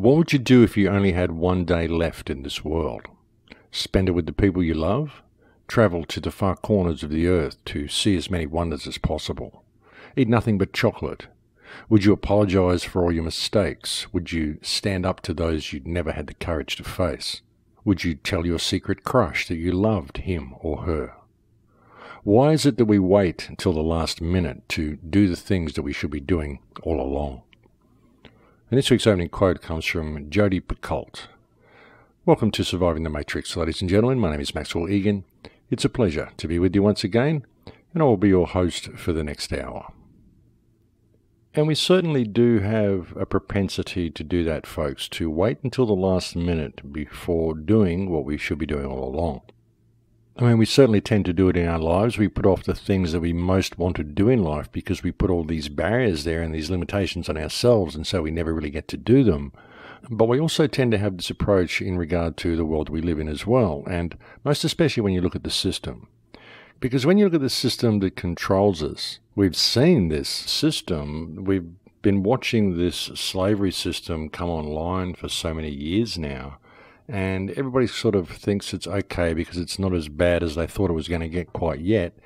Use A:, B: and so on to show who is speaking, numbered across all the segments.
A: What would you do if you only had one day left in this world? Spend it with the people you love? Travel to the far corners of the earth to see as many wonders as possible? Eat nothing but chocolate? Would you apologize for all your mistakes? Would you stand up to those you'd never had the courage to face? Would you tell your secret crush that you loved him or her? Why is it that we wait until the last minute to do the things that we should be doing all along? And this week's opening quote comes from Jodi Picoult. Welcome to Surviving the Matrix, ladies and gentlemen. My name is Maxwell Egan. It's a pleasure to be with you once again, and I will be your host for the next hour. And we certainly do have a propensity to do that, folks, to wait until the last minute before doing what we should be doing all along. I mean, we certainly tend to do it in our lives. We put off the things that we most want to do in life because we put all these barriers there and these limitations on ourselves, and so we never really get to do them. But we also tend to have this approach in regard to the world we live in as well, and most especially when you look at the system. Because when you look at the system that controls us, we've seen this system, we've been watching this slavery system come online for so many years now, and everybody sort of thinks it's okay because it's not as bad as they thought it was going to get quite yet,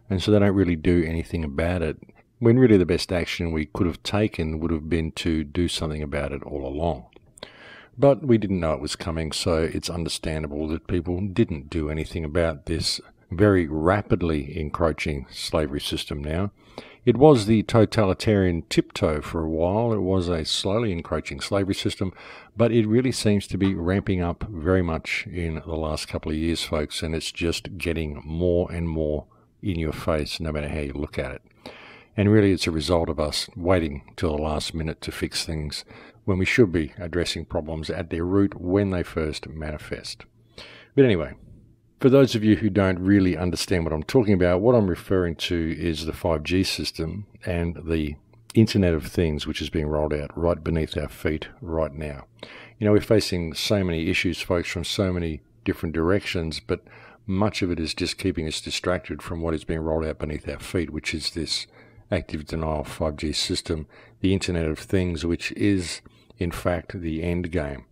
A: and so they don't really do anything about it, when really the best action we could have taken would have been to do something about it all along. But we didn't know it was coming, so it's understandable that people didn't do anything about this very rapidly encroaching slavery system now. It was the totalitarian tiptoe for a while. It was a slowly encroaching slavery system, but it really seems to be ramping up very much in the last couple of years, folks, and it's just getting more and more in your face no matter how you look at it. And really it's a result of us waiting till the last minute to fix things when we should be addressing problems at their root when they first manifest. But anyway, for those of you who don't really understand what I'm talking about, what I'm referring to is the 5G system and the Internet of Things, which is being rolled out right beneath our feet right now. You know, we're facing so many issues, folks, from so many different directions, but much of it is just keeping us distracted from what is being rolled out beneath our feet, which is this active denial 5G system, the Internet of Things, which is, in fact, the end game.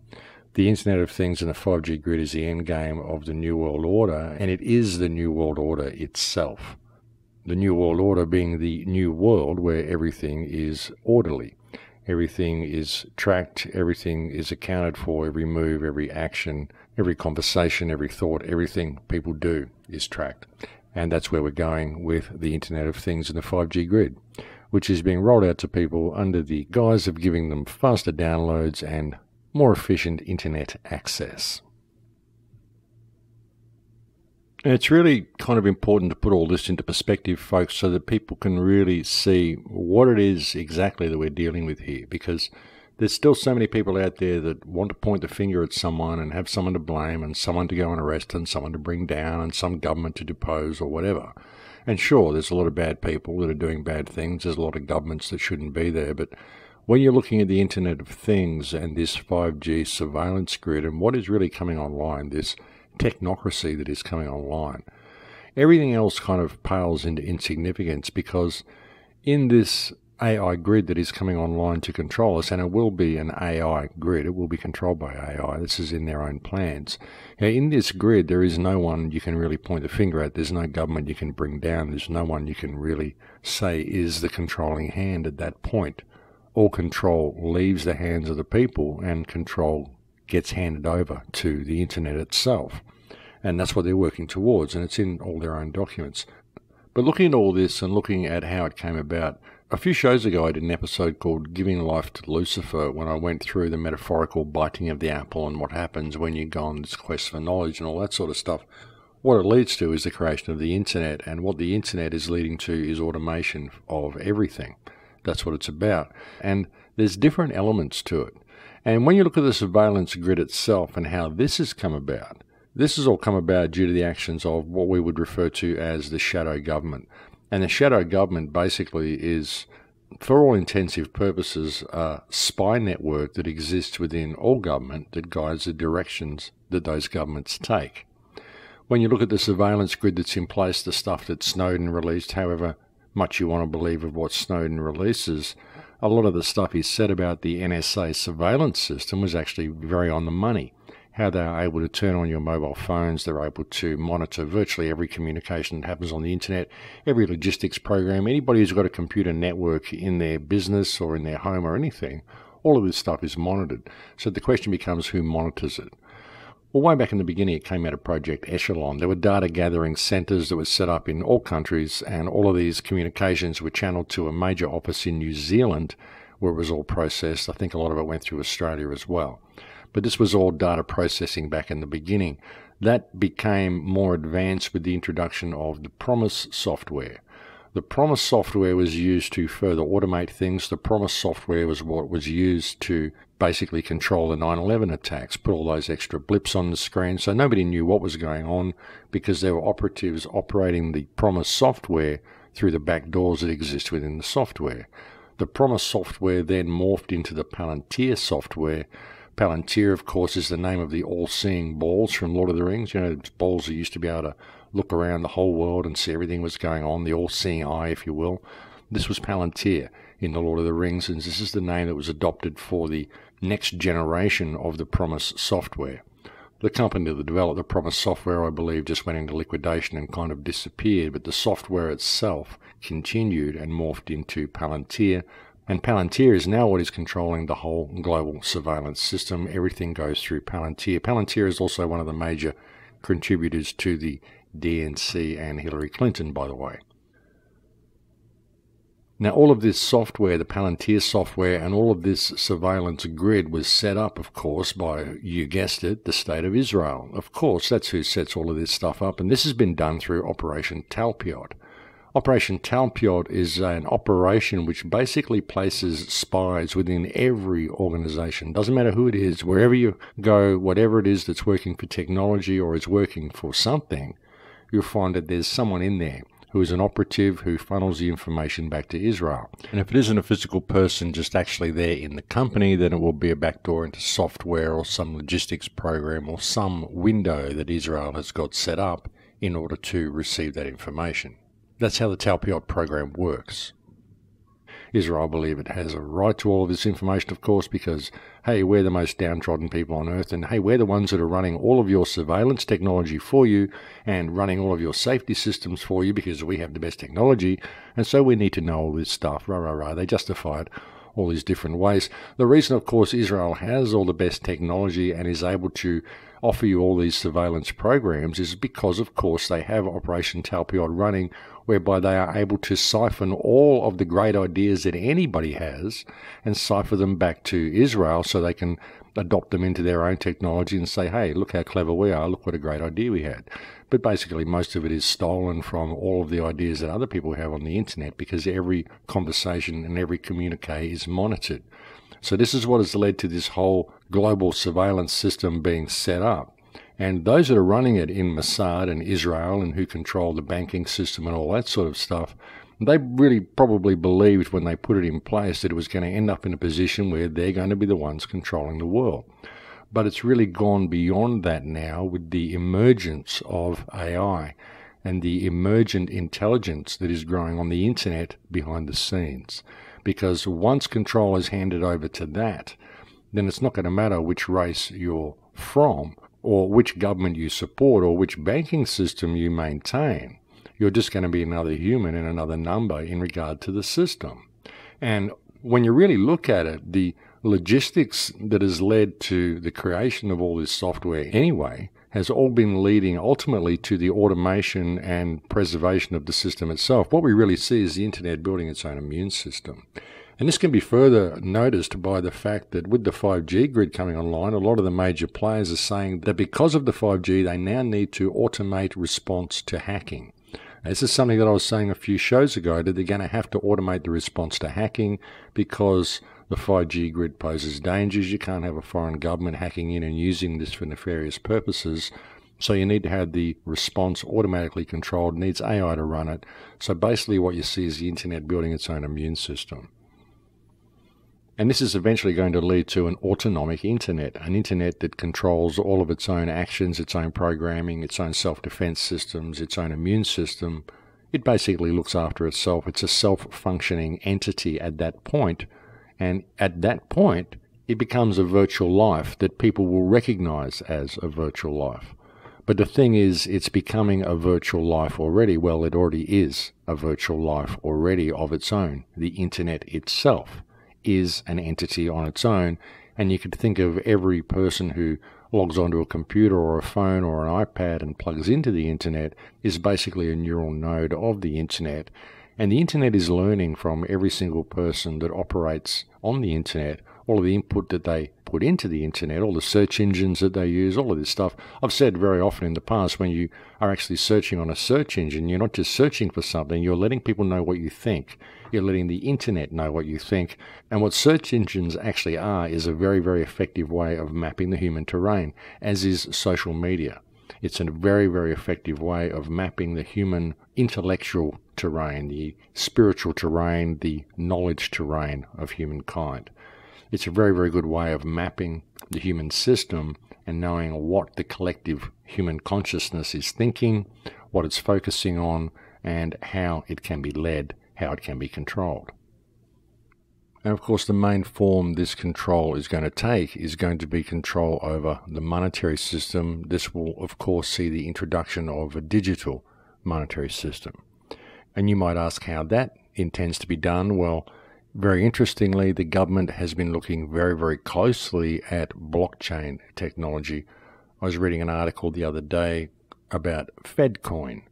A: The Internet of Things and the 5G grid is the end game of the New World Order, and it is the New World Order itself. The New World Order being the new world where everything is orderly. Everything is tracked, everything is accounted for, every move, every action, every conversation, every thought, everything people do is tracked. And that's where we're going with the Internet of Things and the 5G grid, which is being rolled out to people under the guise of giving them faster downloads and more efficient internet access. And it's really kind of important to put all this into perspective, folks, so that people can really see what it is exactly that we're dealing with here, because there's still so many people out there that want to point the finger at someone and have someone to blame and someone to go and arrest and someone to bring down and some government to depose or whatever. And sure, there's a lot of bad people that are doing bad things. There's a lot of governments that shouldn't be there, but when you're looking at the Internet of Things and this 5G surveillance grid and what is really coming online, this technocracy that is coming online, everything else kind of pales into insignificance, because in this AI grid that is coming online to control us, and it will be an AI grid, it will be controlled by AI, this is in their own plans. Now, in this grid, there is no one you can really point the finger at, there's no government you can bring down, there's no one you can really say is the controlling hand at that point. All control leaves the hands of the people and control gets handed over to the internet itself. And that's what they're working towards, and it's in all their own documents. But looking at all this and looking at how it came about, a few shows ago I did an episode called Giving Life to Lucifer, when I went through the metaphorical biting of the apple and what happens when you go on this quest for knowledge and all that sort of stuff. What it leads to is the creation of the internet, and what the internet is leading to is automation of everything. That's what it's about. And there's different elements to it. And when you look at the surveillance grid itself and how this has come about, this has all come about due to the actions of what we would refer to as the shadow government. And the shadow government basically is, for all intensive purposes, a spy network that exists within all government that guides the directions that those governments take. When you look at the surveillance grid that's in place, the stuff that Snowden released, however much you want to believe of what Snowden releases, a lot of the stuff he said about the NSA surveillance system was actually very on the money. How they are able to turn on your mobile phones, they're able to monitor virtually every communication that happens on the internet, every logistics program, anybody who's got a computer network in their business or in their home or anything, all of this stuff is monitored. So the question becomes, who monitors it? Well, way back in the beginning, it came out of Project Echelon. There were data gathering centres that were set up in all countries, and all of these communications were channeled to a major office in New Zealand where it was all processed. I think a lot of it went through Australia as well. But this was all data processing back in the beginning. That became more advanced with the introduction of the Promise software. The Promise software was used to further automate things. The Promise software was what was used to basically control the 9/11 attacks, put all those extra blips on the screen so nobody knew what was going on because there were operatives operating the Promise software through the back doors that exist within the software. The Promise software then morphed into the Palantir software. Palantir, of course, is the name of the all-seeing balls from Lord of the Rings. You know, balls that used to be able to look around the whole world and see everything was going on, the all-seeing eye, if you will. This was Palantir in the Lord of the Rings, and this is the name that was adopted for the next generation of the Promise software. The company that developed the Promise software, I believe, just went into liquidation and kind of disappeared, but the software itself continued and morphed into Palantir. And Palantir is now what is controlling the whole global surveillance system. Everything goes through Palantir. Palantir is also one of the major contributors to the DNC and Hillary Clinton, by the way. Now, all of this software, the Palantir software, and all of this surveillance grid was set up, of course, by, you guessed it, the State of Israel. Of course, that's who sets all of this stuff up, and this has been done through Operation Talpiot. Operation Talpiot is an operation which basically places spies within every organization. Doesn't matter who it is, wherever you go, whatever it is that's working for technology or is working for something, you'll find that there's someone in there who is an operative who funnels the information back to Israel. And if it isn't a physical person just actually there in the company, then it will be a backdoor into software or some logistics program or some window that Israel has got set up in order to receive that information. That's how the Talpiot program works. Israel believe it has a right to all of this information, of course, because, hey, we're the most downtrodden people on earth, and hey, we're the ones that are running all of your surveillance technology for you and running all of your safety systems for you because we have the best technology, and so we need to know all this stuff. Rah, rah, rah. They justify it all these different ways. The reason, of course, Israel has all the best technology and is able to offer you all these surveillance programs is because, of course, they have Operation Talpiot running, whereby they are able to siphon all of the great ideas that anybody has and cipher them back to Israel so they can adopt them into their own technology and say, hey, look how clever we are, look what a great idea we had. But basically most of it is stolen from all of the ideas that other people have on the internet because every conversation and every communique is monitored. So this is what has led to this whole global surveillance system being set up. And those that are running it in Mossad and Israel and who control the banking system and all that sort of stuff, they really probably believed when they put it in place that it was going to end up in a position where they're going to be the ones controlling the world. But it's really gone beyond that now with the emergence of AI and the emergent intelligence that is growing on the internet behind the scenes. Because once control is handed over to that, then it's not going to matter which race you're from or which government you support or which banking system you maintain. You're just going to be another human and another number in regard to the system. And when you really look at it, the logistics that has led to the creation of all this software anyway has all been leading ultimately to the automation and preservation of the system itself. What we really see is the internet building its own immune system. And this can be further noticed by the fact that with the 5G grid coming online, a lot of the major players are saying that because of the 5G, they now need to automate response to hacking. This is something that I was saying a few shows ago, that they're going to have to automate the response to hacking because the 5G grid poses dangers. You can't have a foreign government hacking in and using this for nefarious purposes. So you need to have the response automatically controlled. It needs AI to run it. So basically what you see is the internet building its own immune system. And this is eventually going to lead to an autonomic internet, an internet that controls all of its own actions, its own programming, its own self-defense systems, its own immune system. It basically looks after itself. It's a self-functioning entity at that point And at that point, it becomes a virtual life that people will recognize as a virtual life. But the thing is, it's becoming a virtual life already. Well, it already is a virtual life already of its own. The internet itself is an entity on its own, and you could think of every person who logs onto a computer or a phone or an iPad and plugs into the internet is basically a neural node of the internet. And the internet is learning from every single person that operates on the internet, all of the input that they put into the internet, all the search engines that they use, all of this stuff. I've said very often in the past, when you are actually searching on a search engine, you're not just searching for something, you're letting people know what you think. You're letting the internet know what you think. And what search engines actually are is a very, very effective way of mapping the human terrain, as is social media. It's a very, very effective way of mapping the human intellectual terrain, the spiritual terrain, the knowledge terrain of humankind. It's a very, very good way of mapping the human system and knowing what the collective human consciousness is thinking, what it's focusing on, and how it can be led, how it can be controlled. And of course, the main form this control is going to take is going to be control over the monetary system. This will, of course, see the introduction of a digital monetary system. And you might ask how that intends to be done. Well, very interestingly, the government has been looking very, very closely at blockchain technology. I was reading an article the other day about FedCoin.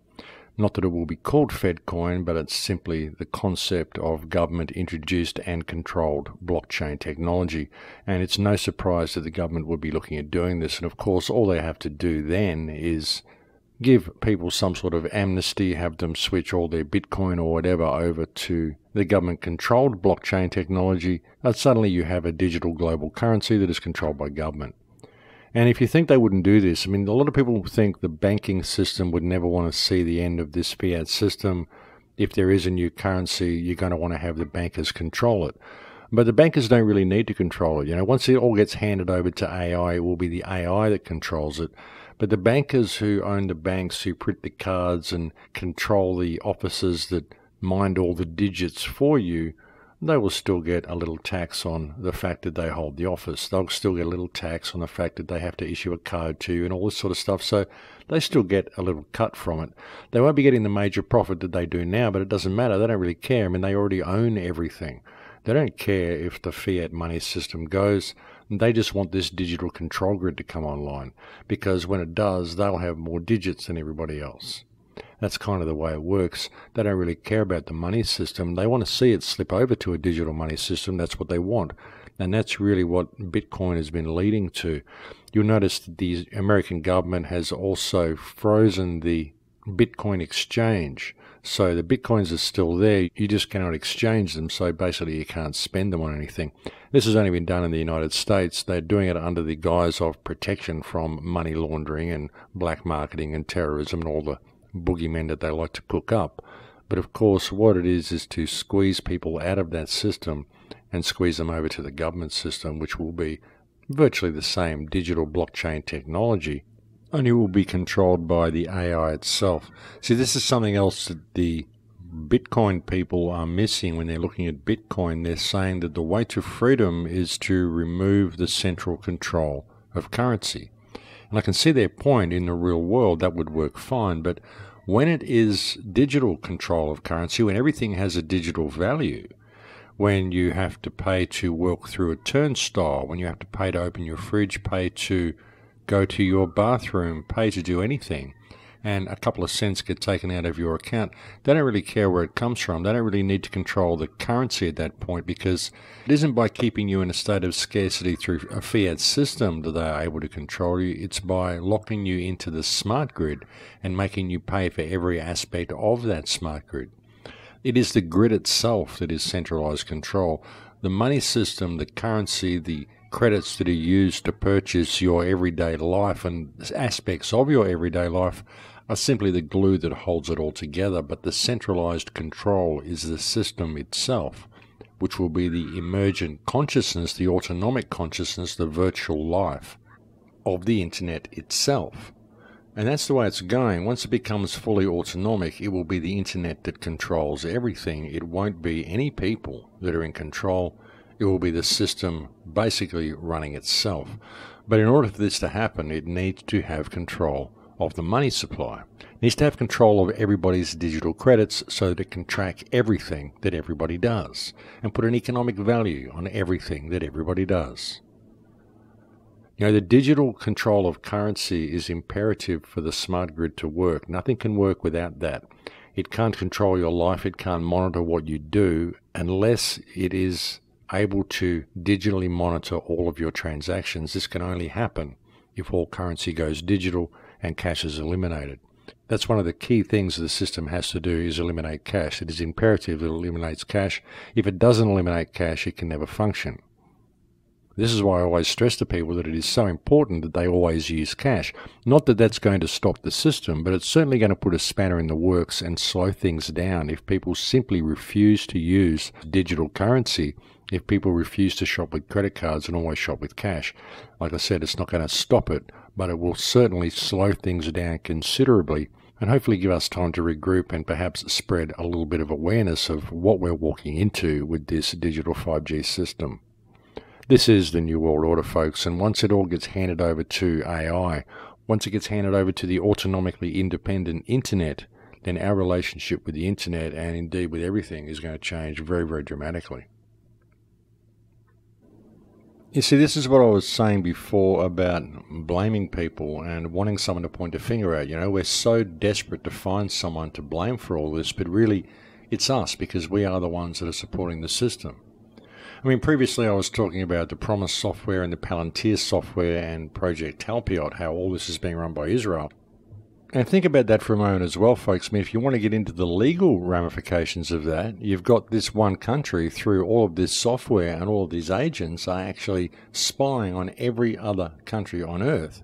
A: Not that it will be called FedCoin, but it's simply the concept of government-introduced and controlled blockchain technology. And it's no surprise that the government would be looking at doing this. And of course, all they have to do then is give people some sort of amnesty, have them switch all their Bitcoin or whatever over to the government-controlled blockchain technology, and suddenly you have a digital global currency that is controlled by government. And if you think they wouldn't do this, I mean, a lot of people think the banking system would never want to see the end of this fiat system. If there is a new currency, you're going to want to have the bankers control it. But the bankers don't really need to control it. You know, once it all gets handed over to AI, it will be the AI that controls it. But the bankers who own the banks, who print the cards and control the offices that mind all the digits for you, they will still get a little tax on the fact that they hold the office. They'll still get a little tax on the fact that they have to issue a code to you and all this sort of stuff. So they still get a little cut from it. They won't be getting the major profit that they do now, but it doesn't matter. They don't really care. I mean, they already own everything. They don't care if the fiat money system goes. They just want this digital control grid to come online, because when it does, they'll have more digits than everybody else. That's kind of the way it works. They don't really care about the money system. They want to see it slip over to a digital money system. That's what they want. And that's really what Bitcoin has been leading to. You'll notice that the American government has also frozen the Bitcoin exchange. So the Bitcoins are still there. You just cannot exchange them. So basically you can't spend them on anything. This has only been done in the United States. They're doing it under the guise of protection from money laundering and black marketing and terrorism and all the boogeymen that they like to cook up. But of course, what it is to squeeze people out of that system and squeeze them over to the government system, which will be virtually the same digital blockchain technology, only will be controlled by the AI itself. See, this is something else that the Bitcoin people are missing when they're looking at Bitcoin. They're saying that the way to freedom is to remove the central control of currency. And I can see their point. In the real world, that would work fine. But when it is digital control of currency, when everything has a digital value, when you have to pay to walk through a turnstile, when you have to pay to open your fridge, pay to go to your bathroom, pay to do anything, and a couple of cents get taken out of your account, they don't really care where it comes from. They don't really need to control the currency at that point, because it isn't by keeping you in a state of scarcity through a fiat system that they are able to control you. It's by locking you into the smart grid and making you pay for every aspect of that smart grid. It is the grid itself that is centralized control. The money system, the currency, the credits that are used to purchase your everyday life and aspects of your everyday life are simply the glue that holds it all together, but the centralized control is the system itself, which will be the emergent consciousness, the autonomic consciousness, the virtual life of the internet itself. And that's the way it's going. Once it becomes fully autonomic, it will be the internet that controls everything. It won't be any people that are in control. It will be the system basically running itself. But in order for this to happen, it needs to have control of the money supply. It needs to have control of everybody's digital credits so that it can track everything that everybody does and put an economic value on everything that everybody does. You know, the digital control of currency is imperative for the smart grid to work. Nothing can work without that. It can't control your life. It can't monitor what you do unless it is able to digitally monitor all of your transactions. This can only happen if all currency goes digital and cash is eliminated. That's one of the key things the system has to do, is eliminate cash. It is imperative that it eliminates cash. If it doesn't eliminate cash, it can never function. This is why I always stress to people that it is so important that they always use cash. Not that that's going to stop the system, but it's certainly going to put a spanner in the works and slow things down if people simply refuse to use digital currency, if people refuse to shop with credit cards and always shop with cash. Like I said, it's not going to stop it, but it will certainly slow things down considerably and hopefully give us time to regroup and perhaps spread a little bit of awareness of what we're walking into with this digital 5G system. This is the New World Order, folks, and once it all gets handed over to AI, once it gets handed over to the autonomically independent internet, then our relationship with the internet and indeed with everything is going to change very, very dramatically. You see, this is what I was saying before about blaming people and wanting someone to point a finger at. You know, we're so desperate to find someone to blame for all this, but really it's us, because we are the ones that are supporting the system. I mean, previously I was talking about the Promise software and the Palantir software and Project Talpiot, how all this is being run by Israel. And think about that for a moment as well, folks. I mean, if you want to get into the legal ramifications of that, you've got this one country through all of this software, and all of these agents are actually spying on every other country on Earth,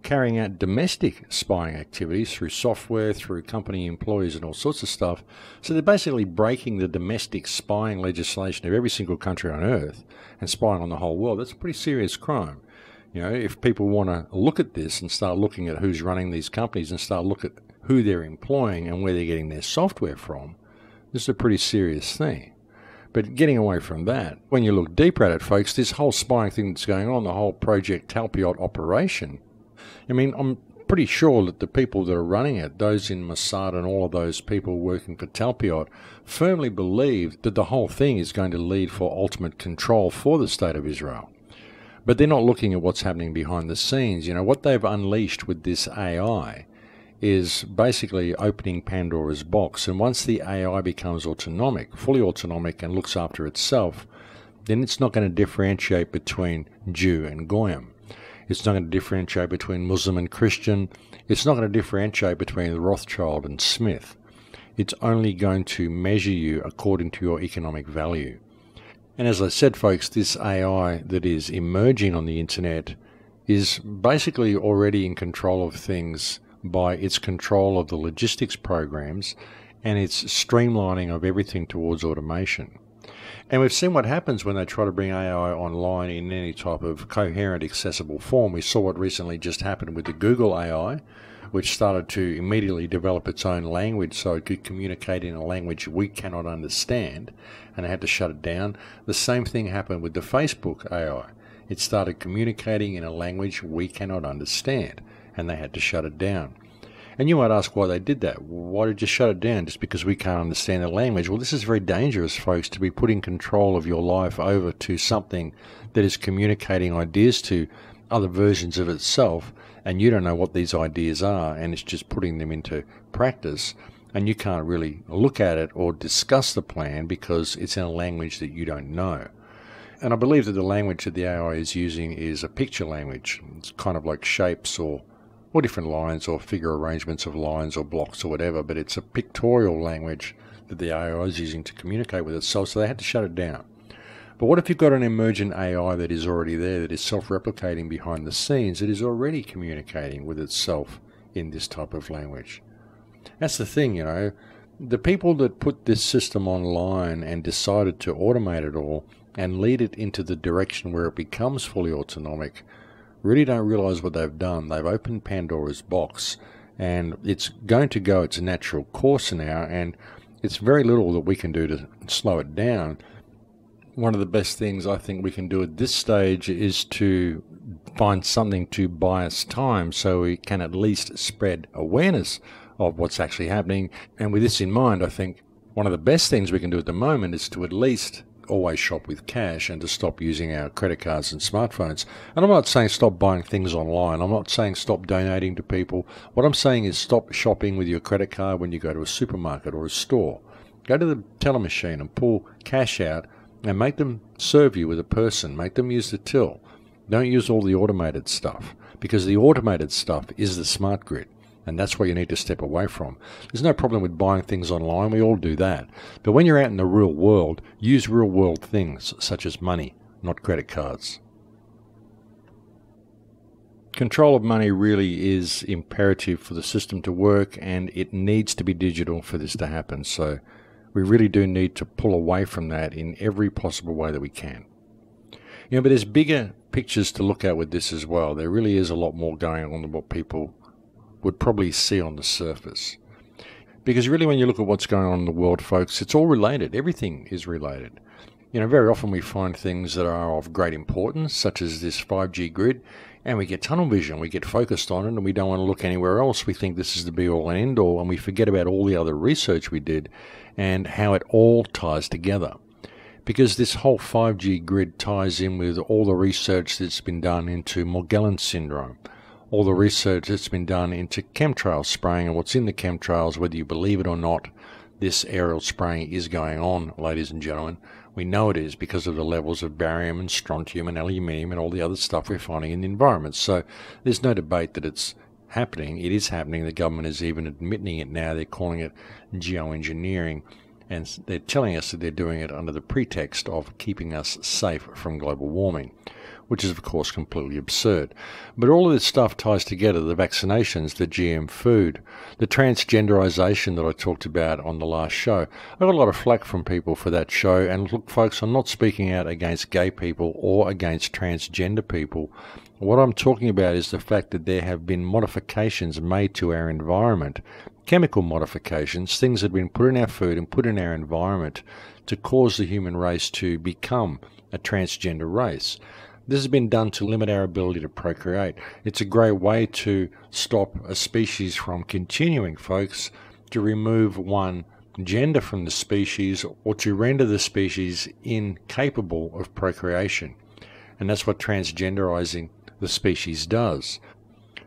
A: carrying out domestic spying activities through software, through company employees and all sorts of stuff. So they're basically breaking the domestic spying legislation of every single country on Earth and spying on the whole world. That's a pretty serious crime. You know, if people want to look at this and start looking at who's running these companies and start looking at who they're employing and where they're getting their software from, this is a pretty serious thing. But getting away from that, when you look deeper at it, folks, this whole spying thing that's going on, the whole Project Talpiot operation, I mean, I'm pretty sure that the people that are running it, those in Mossad and all of those people working for Talpiot, firmly believe that the whole thing is going to lead for ultimate control for the State of Israel. But they're not looking at what's happening behind the scenes. You know, what they've unleashed with this AI is basically opening Pandora's box. And once the AI becomes autonomic, fully autonomic, and looks after itself, then it's not going to differentiate between Jew and Goyim. It's not going to differentiate between Muslim and Christian. It's not going to differentiate between Rothschild and Smith. It's only going to measure you according to your economic value. And as I said, folks, this AI that is emerging on the internet is basically already in control of things by its control of the logistics programs and its streamlining of everything towards automation. And we've seen what happens when they try to bring AI online in any type of coherent, accessible form. We saw what recently just happened with the Google AI, which started to immediately develop its own language so it could communicate in a language we cannot understand, and they had to shut it down. The same thing happened with the Facebook AI. It started communicating in a language we cannot understand, and they had to shut it down. And you might ask why they did that. Why did you shut it down? Just because we can't understand the language? Well, this is very dangerous, folks, to be putting control of your life over to something that is communicating ideas to other versions of itself, and you don't know what these ideas are, and it's just putting them into practice, and you can't really look at it or discuss the plan because it's in a language that you don't know. And I believe that the language that the AI is using is a picture language. It's kind of like shapes or different lines or figure arrangements of lines or blocks or whatever, but it's a pictorial language that the AI is using to communicate with itself, so they had to shut it down. But what if you've got an emergent AI that is already there, that is self-replicating behind the scenes, that is already communicating with itself in this type of language? That's the thing, you know. The people that put this system online and decided to automate it all and lead it into the direction where it becomes fully autonomic really don't realize what they've done. They've opened Pandora's box, and it's going to go its natural course now, and it's very little that we can do to slow it down. one of the best things I think we can do at this stage is to find something to buy us time so we can at least spread awareness of what's actually happening. And with this in mind, I think one of the best things we can do at the moment is to at least always shop with cash and to stop using our credit cards and smartphones. And I'm not saying stop buying things online. I'm not saying stop donating to people. What I'm saying is stop shopping with your credit card when you go to a supermarket or a store. Go to the teller machine and pull cash out and make them serve you with a person. Make them use the till. Don't use all the automated stuff, because the automated stuff is the smart grid. And that's what you need to step away from. There's no problem with buying things online. We all do that. But when you're out in the real world, use real world things such as money, not credit cards. Control of money really is imperative for the system to work, and it needs to be digital for this to happen. So we really do need to pull away from that in every possible way that we can. But there's bigger pictures to look at with this as well. There really is a lot more going on than what people would probably see on the surface. Because really when you look at what's going on in the world, folks, it's all related. Everything is related. Very often we find things that are of great importance, such as this 5G grid, and we get tunnel vision, we get focused on it, and we don't want to look anywhere else. We think this is the be-all and end-all, and we forget about all the other research we did and how it all ties together. Because this whole 5G grid ties in with all the research that's been done into Morgellons syndrome, all the research that's been done into chemtrail spraying and what's in the chemtrails, whether you believe it or not. This aerial spraying is going on, ladies and gentlemen. We know it is because of the levels of barium and strontium and aluminium and all the other stuff we're finding in the environment. So there's no debate that it's happening. It is happening. The government is even admitting it now. They're calling it geoengineering. And they're telling us that they're doing it under the pretext of keeping us safe from global warming, which is, of course, completely absurd. But all of this stuff ties together: the vaccinations, the GM food, the transgenderization that I talked about on the last show. I got a lot of flack from people for that show. And look, folks, I'm not speaking out against gay people or against transgender people. What I'm talking about is the fact that there have been modifications made to our environment, chemical modifications, things that have been put in our food and put in our environment to cause the human race to become a transgender race. This has been done to limit our ability to procreate. It's a great way to stop a species from continuing, folks, to remove one gender from the species or to render the species incapable of procreation. And that's what transgenderizing the species does.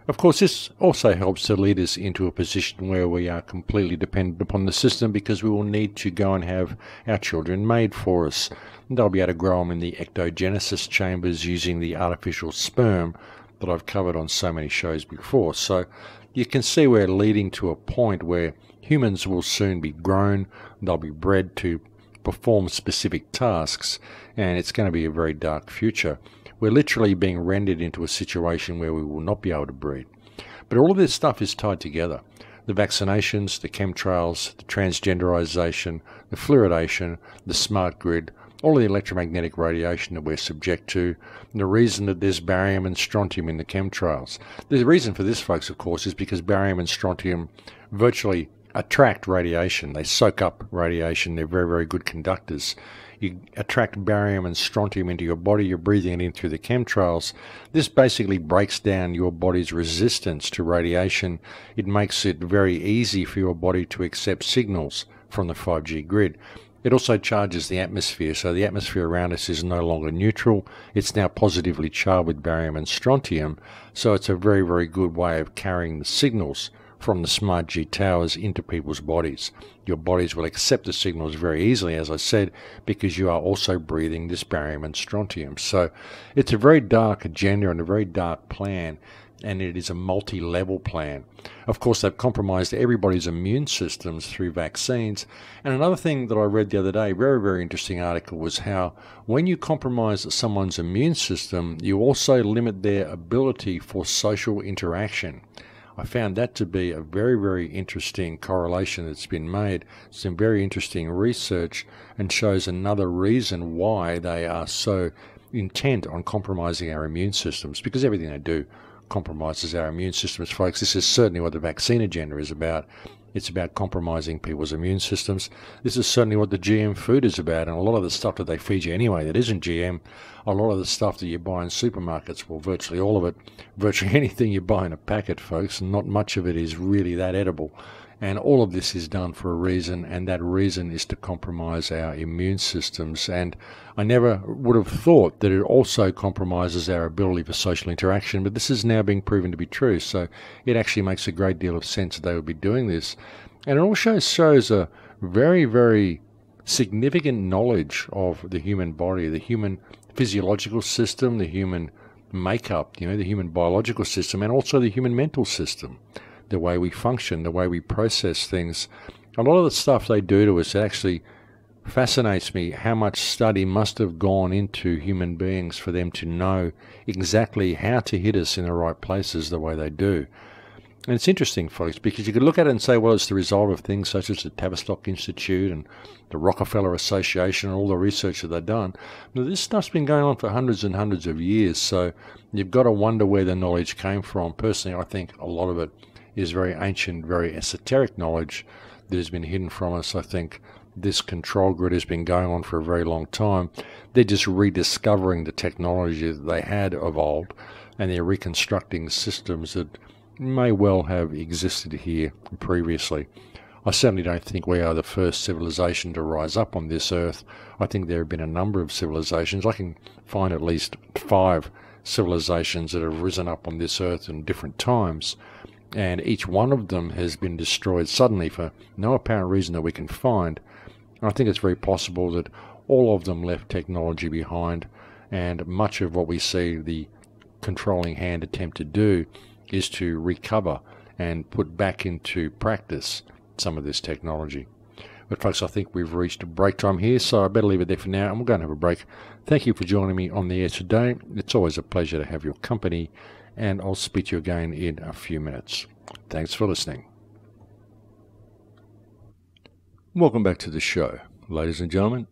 A: Of course, this also helps to lead us into a position where we are completely dependent upon the system, because we will need to go and have our children made for us. And they'll be able to grow them in the ectogenesis chambers using the artificial sperm that I've covered on so many shows before. So you can see we're leading to a point where humans will soon be grown, they'll be bred to perform specific tasks, and it's going to be a very dark future. We're literally being rendered into a situation where we will not be able to breed. But all of this stuff is tied together. The vaccinations, the chemtrails, the transgenderization, the fluoridation, the smart grid, all of the electromagnetic radiation that we're subject to, and the reason that there's barium and strontium in the chemtrails. The reason for this, folks, of course, is because barium and strontium virtually attract radiation. They soak up radiation. They're very, very good conductors. You attract barium and strontium into your body, you're breathing it in through the chemtrails. This basically breaks down your body's resistance to radiation. It makes it very easy for your body to accept signals from the 5G grid. It also charges the atmosphere, so the atmosphere around us is no longer neutral. It's now positively charged with barium and strontium, so it's a very, very good way of carrying the signals from the smart G towers into people's bodies. Your bodies will accept the signals very easily, as I said, because you are also breathing this barium and strontium. So it's a very dark agenda and a very dark plan, and it is a multi-level plan. Of course, they've compromised everybody's immune systems through vaccines. And another thing that I read the other day, very, very interesting article, was how when you compromise someone's immune system, you also limit their ability for social interaction. I found that to be a very, very interesting correlation that's been made. Some very interesting research, and shows another reason why they are so intent on compromising our immune systems, because everything they do compromises our immune systems, folks. This is certainly what the vaccine agenda is about. It's about compromising people's immune systems. This is certainly what the GM food is about, and a lot of the stuff that they feed you anyway that isn't GM, a lot of the stuff that you buy in supermarkets, well, virtually all of it, virtually anything you buy in a packet, folks, and not much of it is really that edible. And all of this is done for a reason, and that reason is to compromise our immune systems. And I never would have thought that it also compromises our ability for social interaction, but this is now being proven to be true. So it actually makes a great deal of sense that they would be doing this. And it also shows a very, very significant knowledge of the human body, the human physiological system, the human makeup, the human biological system, and also the human mental system. The way we function, the way we process things. A lot of the stuff they do to us, it actually fascinates me how much study must have gone into human beings for them to know exactly how to hit us in the right places the way they do. And it's interesting, folks, because you could look at it and say, well, it's the result of things such as the Tavistock Institute and the Rockefeller Association and all the research that they've done. But this stuff's been going on for hundreds and hundreds of years, so you've got to wonder where the knowledge came from. Personally, I think a lot of it is very ancient, very esoteric knowledge that has been hidden from us. I think this control grid has been going on for a very long time. They're just rediscovering the technology that they had evolved, and they're reconstructing systems that may well have existed here previously. I certainly don't think we are the first civilization to rise up on this earth. I think there have been a number of civilizations. I can find at least 5 civilizations that have risen up on this earth in different times. And each one of them has been destroyed suddenly for no apparent reason that we can find. And I think it's very possible that all of them left technology behind, and much of what we see the controlling hand attempt to do is to recover and put back into practice some of this technology. But folks, I think we've reached break time here, so I better leave it there for now, and we're going to have a break. Thank you for joining me on the air today. It's always a pleasure to have your company, and I'll speak to you again in a few minutes. Thanks for listening. Welcome back to the show, ladies and gentlemen.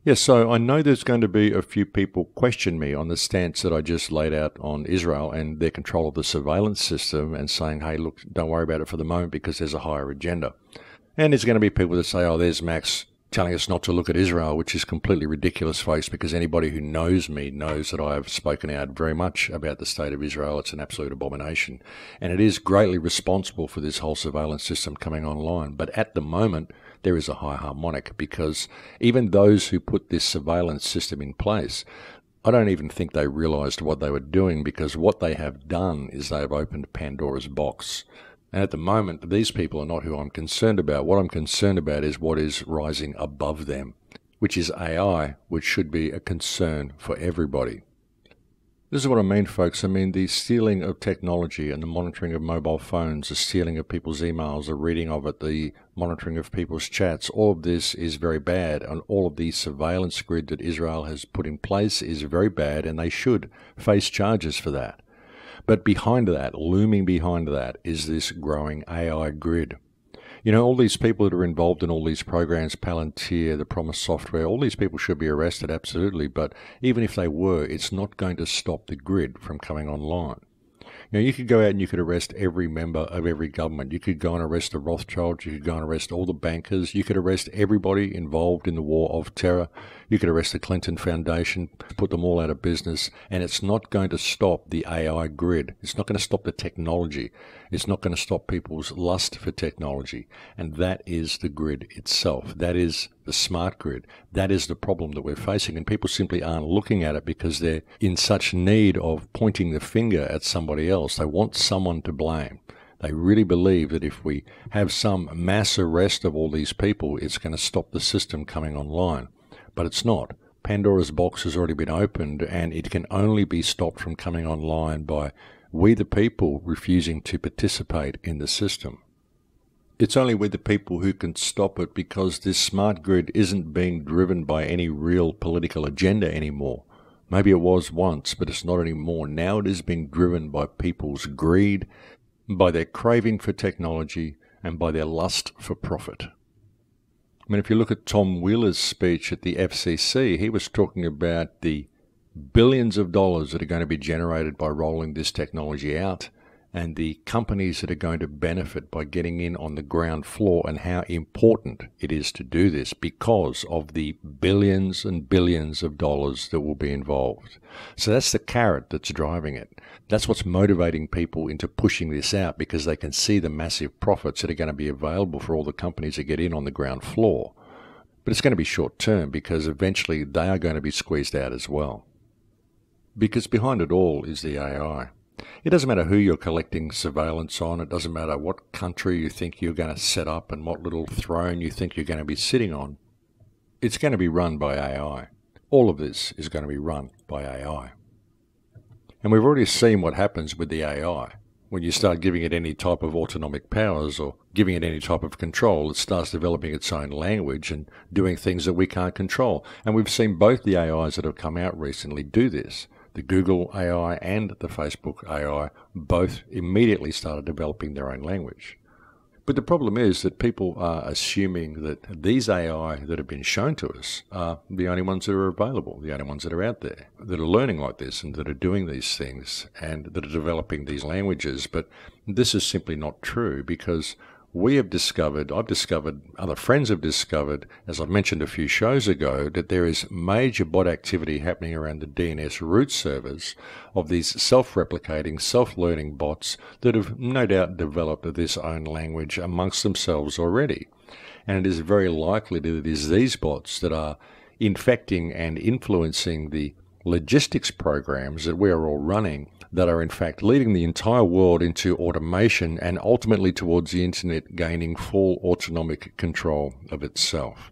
A: Yes, so I know there's going to be a few people question me on the stance that I just laid out on Israel and their control of the surveillance system, and saying, hey, look, don't worry about it for the moment because there's a higher agenda. And there's going to be people that say, oh, there's Max telling us not to look at Israel, which is completely ridiculous, folks, because anybody who knows me knows that I have spoken out very much about the state of Israel. It's an absolute abomination. And it is greatly responsible for this whole surveillance system coming online. But at the moment, there is a high harmonic, because even those who put this surveillance system in place, I don't even think they realized what they were doing, because what they have done is they have opened Pandora's box. And at the moment, these people are not who I'm concerned about. What I'm concerned about is what is rising above them, which is AI, which should be a concern for everybody. This is what I mean, folks. I mean, the stealing of technology and the monitoring of mobile phones, the stealing of people's emails, the reading of it, the monitoring of people's chats, all of this is very bad. And all of the surveillance grid that Israel has put in place is very bad, and they should face charges for that. But behind that, looming behind that, is this growing AI grid. You know, all these people that are involved in all these programs, Palantir, the Promise Software, all these people should be arrested, absolutely. But even if they were, it's not going to stop the grid from coming online. You know, you could go out and you could arrest every member of every government. You could go and arrest the Rothschilds. You could go and arrest all the bankers. You could arrest everybody involved in the war of terror. You could arrest the Clinton Foundation, put them all out of business. And it's not going to stop the AI grid. It's not going to stop the technology. It's not going to stop people's lust for technology. And that is the grid itself. That is the smart grid. That is the problem that we're facing. And people simply aren't looking at it because they're in such need of pointing the finger at somebody else. They want someone to blame. They really believe that if we have some mass arrest of all these people, it's going to stop the system coming online. But it's not. Pandora's box has already been opened, and it can only be stopped from coming online by we the people refusing to participate in the system. It's only we the people who can stop it, because this smart grid isn't being driven by any real political agenda anymore. Maybe it was once, but it's not anymore. Now it is being driven by people's greed, by their craving for technology, and by their lust for profit. I mean, if you look at Tom Wheeler's speech at the FCC, he was talking about the billions of dollars that are going to be generated by rolling this technology out, and the companies that are going to benefit by getting in on the ground floor, and how important it is to do this because of the billions and billions of dollars that will be involved. So that's the carrot that's driving it. That's what's motivating people into pushing this out, because they can see the massive profits that are going to be available for all the companies that get in on the ground floor. But it's going to be short term, because eventually they are going to be squeezed out as well. Because behind it all is the AI. It doesn't matter who you're collecting surveillance on. It doesn't matter what country you think you're going to set up and what little throne you think you're going to be sitting on. It's going to be run by AI. All of this is going to be run by AI. And we've already seen what happens with the AI. When you start giving it any type of autonomic powers or giving it any type of control, it starts developing its own language and doing things that we can't control. And we've seen both the AIs that have come out recently do this. The Google AI and the Facebook AI both immediately started developing their own language. But the problem is that people are assuming that these AI that have been shown to us are the only ones that are available, the only ones that are out there, that are learning like this and that are doing these things and that are developing these languages. But this is simply not true, because I've discovered, other friends have discovered, as I've mentioned a few shows ago, that there is major bot activity happening around the DNS root servers of these self-replicating, self-learning bots that have no doubt developed this own language amongst themselves already. And it is very likely that it is these bots that are infecting and influencing the logistics programs that we are all running, that are in fact leading the entire world into automation and ultimately towards the internet gaining full autonomic control of itself.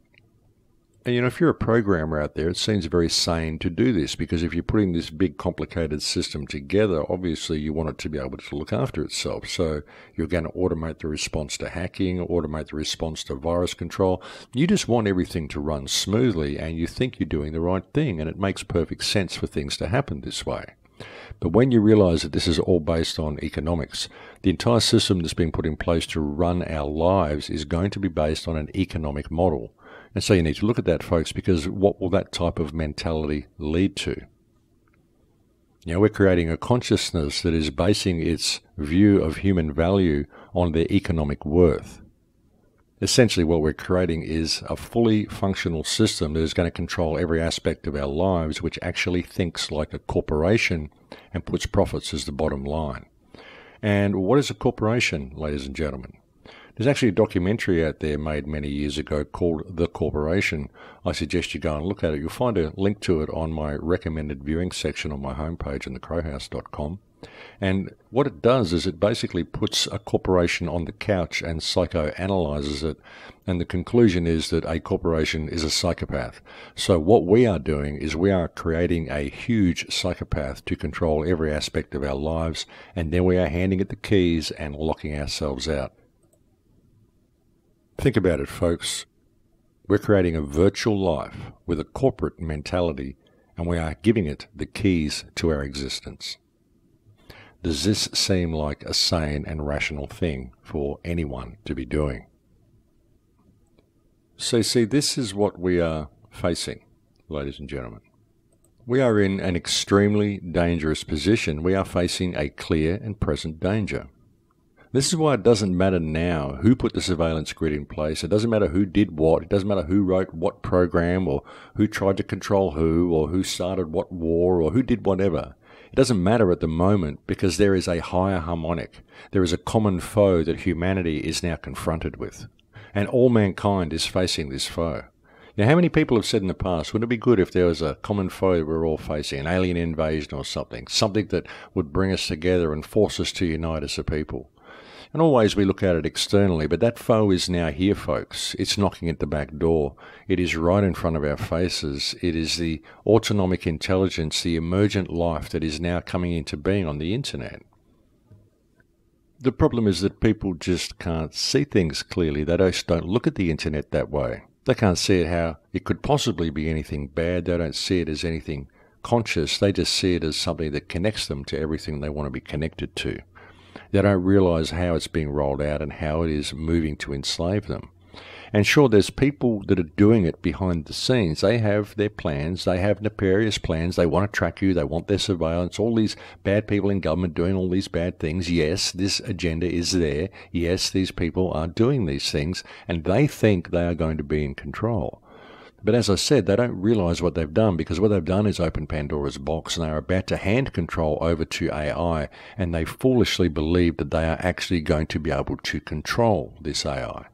A: And if you're a programmer out there, it seems very sane to do this, because if you're putting this big complicated system together, obviously you want it to be able to look after itself. So you're going to automate the response to hacking, automate the response to virus control. You just want everything to run smoothly, and you think you're doing the right thing, and it makes perfect sense for things to happen this way. But when you realize that this is all based on economics, the entire system that's been put in place to run our lives is going to be based on an economic model. And so you need to look at that, folks, because what will that type of mentality lead to? We're creating a consciousness that is basing its view of human value on their economic worth. Essentially, what we're creating is a fully functional system that is going to control every aspect of our lives, which actually thinks like a corporation and puts profits as the bottom line. And what is a corporation, ladies and gentlemen? There's actually a documentary out there made many years ago called The Corporation. I suggest you go and look at it. You'll find a link to it on my recommended viewing section on my homepage on thecrowhouse.com. And what it does is it basically puts a corporation on the couch and psychoanalyzes it. And the conclusion is that a corporation is a psychopath. So what we are doing is we are creating a huge psychopath to control every aspect of our lives. And then we are handing it the keys and locking ourselves out. Think about it, folks. We're creating a virtual life with a corporate mentality, and we are giving it the keys to our existence. Does this seem like a sane and rational thing for anyone to be doing? So see, this is what we are facing, ladies and gentlemen. We are in an extremely dangerous position. We are facing a clear and present danger. This is why it doesn't matter now who put the surveillance grid in place. It doesn't matter who did what. It doesn't matter who wrote what program or who tried to control who or who started what war or who did whatever. It doesn't matter at the moment, because there is a higher harmonic. There is a common foe that humanity is now confronted with. And all mankind is facing this foe. Now, how many people have said in the past, wouldn't it be good if there was a common foe that we're all facing, an alien invasion or something that would bring us together and force us to unite as a people? And always we look at it externally, but that foe is now here, folks. It's knocking at the back door. It is right in front of our faces. It is the autonomic intelligence, the emergent life that is now coming into being on the internet. The problem is that people just can't see things clearly. They just don't look at the internet that way. They can't see it how it could possibly be anything bad. They don't see it as anything conscious. They just see it as something that connects them to everything they want to be connected to. They don't realize how it's being rolled out and how it is moving to enslave them. And sure, there's people that are doing it behind the scenes. They have their plans. They have nefarious plans. They want to track you. They want their surveillance. All these bad people in government doing all these bad things. Yes, this agenda is there. Yes, these people are doing these things, and they think they are going to be in control. But as I said, they don't realize what they've done, because what they've done is open Pandora's box, and they're about to hand control over to AI, and they foolishly believe that they are actually going to be able to control this AI.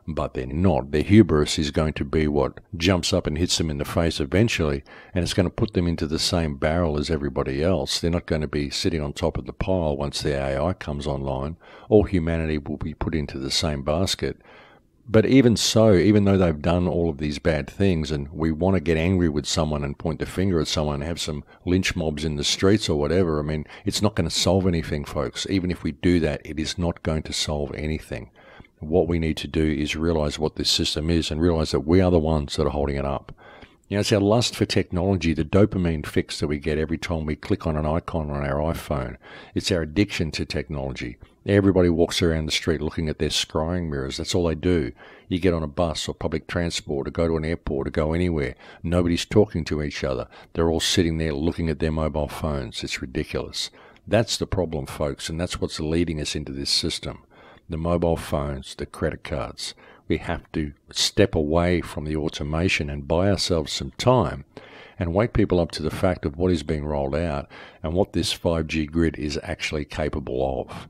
A: But they're not. Their hubris is going to be what jumps up and hits them in the face eventually, and it's going to put them into the same barrel as everybody else. They're not going to be sitting on top of the pile once the AI comes online. All humanity will be put into the same basket. But even so, even though they've done all of these bad things, and we want to get angry with someone and point the finger at someone and have some lynch mobs in the streets or whatever, I mean, it's not going to solve anything, folks. Even if we do that, it is not going to solve anything. What we need to do is realize what this system is, and realize that we are the ones that are holding it up. You know, it's our lust for technology, the dopamine fix that we get every time we click on an icon on our iPhone. It's our addiction to technology. Everybody walks around the street looking at their scrying mirrors. That's all they do. You get on a bus or public transport or go to an airport or go anywhere. Nobody's talking to each other. They're all sitting there looking at their mobile phones. It's ridiculous. That's the problem, folks, and that's what's leading us into this system. The mobile phones, the credit cards. We have to step away from the automation and buy ourselves some time and wake people up to the fact of what is being rolled out and what this 5G grid is actually capable of.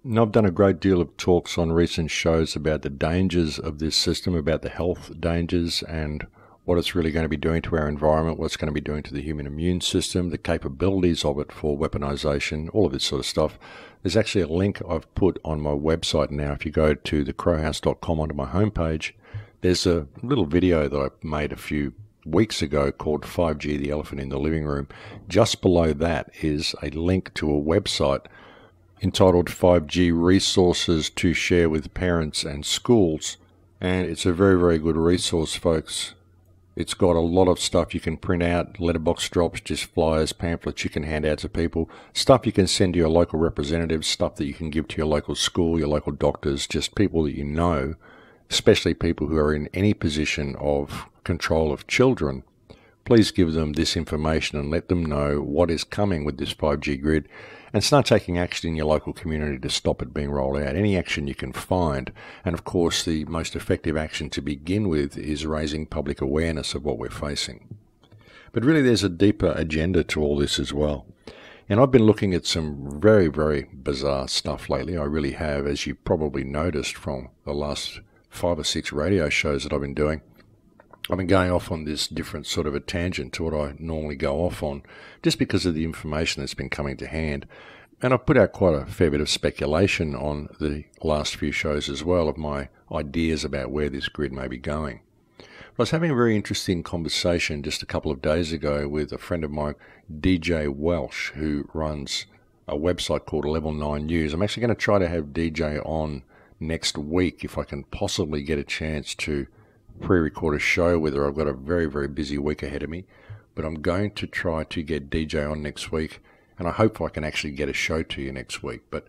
A: Now, I've done a great deal of talks on recent shows about the dangers of this system, about the health dangers and what it's really going to be doing to our environment, what it's going to be doing to the human immune system, the capabilities of it for weaponization, all of this sort of stuff. There's actually a link I've put on my website now. If you go to thecrowhouse.com onto my homepage, there's a little video that I made a few weeks ago called 5G, the Elephant in the Living Room. Just below that is a link to a website entitled 5G Resources to Share with Parents and Schools. And it's a very, very good resource, folks. It's got a lot of stuff you can print out, letterbox drops, just flyers, pamphlets you can hand out to people, stuff you can send to your local representatives, stuff that you can give to your local school, your local doctors, just people that you know, especially people who are in any position of control of children. Please give them this information and let them know what is coming with this 5G grid, and start taking action in your local community to stop it being rolled out. Any action you can find. And of course, the most effective action to begin with is raising public awareness of what we're facing. But really, there's a deeper agenda to all this as well. And I've been looking at some very, very bizarre stuff lately. I really have, as you probably noticed from the last 5 or 6 radio shows that I've been doing. I've been going off on this different sort of a tangent to what I normally go off on, just because of the information that's been coming to hand. And I've put out quite a fair bit of speculation on the last few shows as well of my ideas about where this grid may be going. But I was having a very interesting conversation just a couple of days ago with a friend of mine, DJ Welsh, who runs a website called Level 9 News. I'm actually going to try to have DJ on next week if I can possibly get a chance to pre-record a show with her. I've got a very, very busy week ahead of me, but I'm going to try to get DJ on next week, and I hope I can actually get a show to you next week. But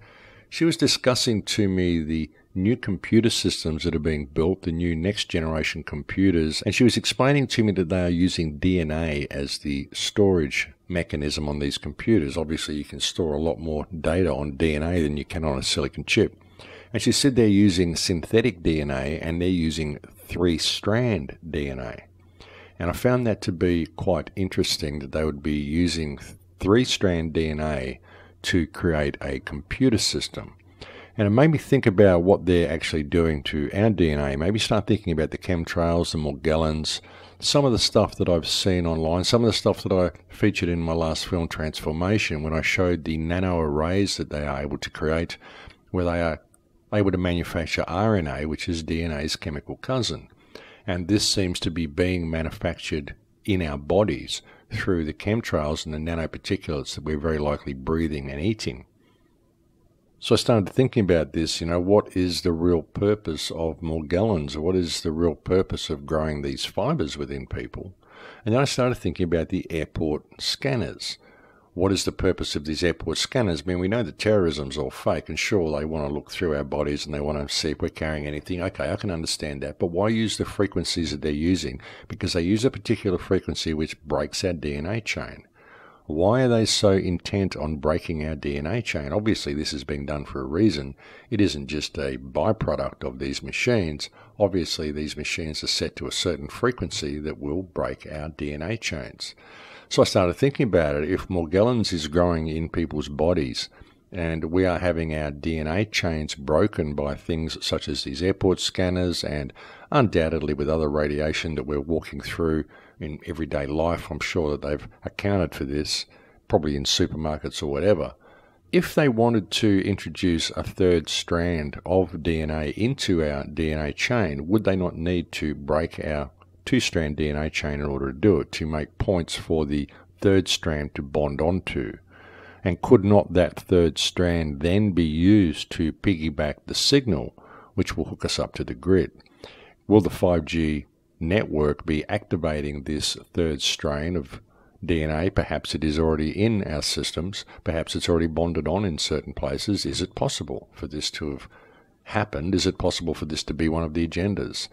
A: she was discussing to me the new computer systems that are being built, the new next generation computers, and she was explaining to me that they are using DNA as the storage mechanism on these computers. Obviously, you can store a lot more data on DNA than you can on a silicon chip. And she said they're using synthetic DNA and they're using 3-strand DNA. And I found that to be quite interesting, that they would be using 3-strand DNA to create a computer system. And it made me think about what they're actually doing to our DNA. Maybe start thinking about the chemtrails, the Morgellons, some of the stuff that I've seen online, some of the stuff that I featured in my last film, Transformation, when I showed the nano arrays that they are able to create, where they are able to manufacture RNA, which is DNA's chemical cousin. And this seems to be being manufactured in our bodies through the chemtrails and the nanoparticulates that we're very likely breathing and eating. So I started thinking about this, what is the real purpose of Morgellons? What is the real purpose of growing these fibers within people? And then I started thinking about the airport scanners. What is the purpose of these airport scanners? I mean, we know that terrorism's all fake, and sure, they want to look through our bodies and they want to see if we're carrying anything. Okay, I can understand that. But why use the frequencies that they're using? Because they use a particular frequency which breaks our DNA chain. Why are they so intent on breaking our DNA chain? Obviously, this is being done for a reason. It isn't just a byproduct of these machines. Obviously, these machines are set to a certain frequency that will break our DNA chains. So I started thinking about it. If Morgellons is growing in people's bodies and we are having our DNA chains broken by things such as these airport scanners and undoubtedly with other radiation that we're walking through in everyday life, I'm sure that they've accounted for this, probably in supermarkets or whatever. If they wanted to introduce a third strand of DNA into our DNA chain, would they not need to break our two-strand DNA chain in order to do it, to make points for the third strand to bond onto? And could not that third strand then be used to piggyback the signal, which will hook us up to the grid? Will the 5G network be activating this third strain of DNA? Perhaps it is already in our systems. Perhaps it's already bonded on in certain places. Is it possible for this to have happened? Is it possible for this to be one of the agendas?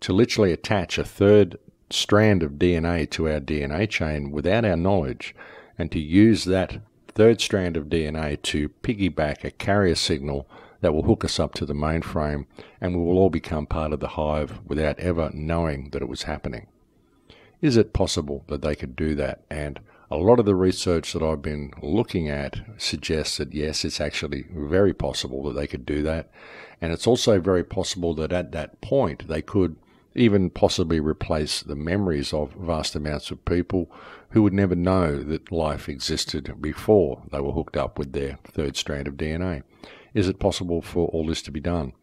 A: To literally attach a third strand of DNA to our DNA chain without our knowledge, and to use that third strand of DNA to piggyback a carrier signal that will hook us up to the mainframe, and we will all become part of the hive without ever knowing that it was happening. Is it possible that they could do that? And a lot of the research that I've been looking at suggests that yes, it's actually very possible that they could do that. And it's also very possible that at that point they could even possibly replace the memories of vast amounts of people who would never know that life existed before they were hooked up with their third strand of DNA. Is it possible for all this to be done?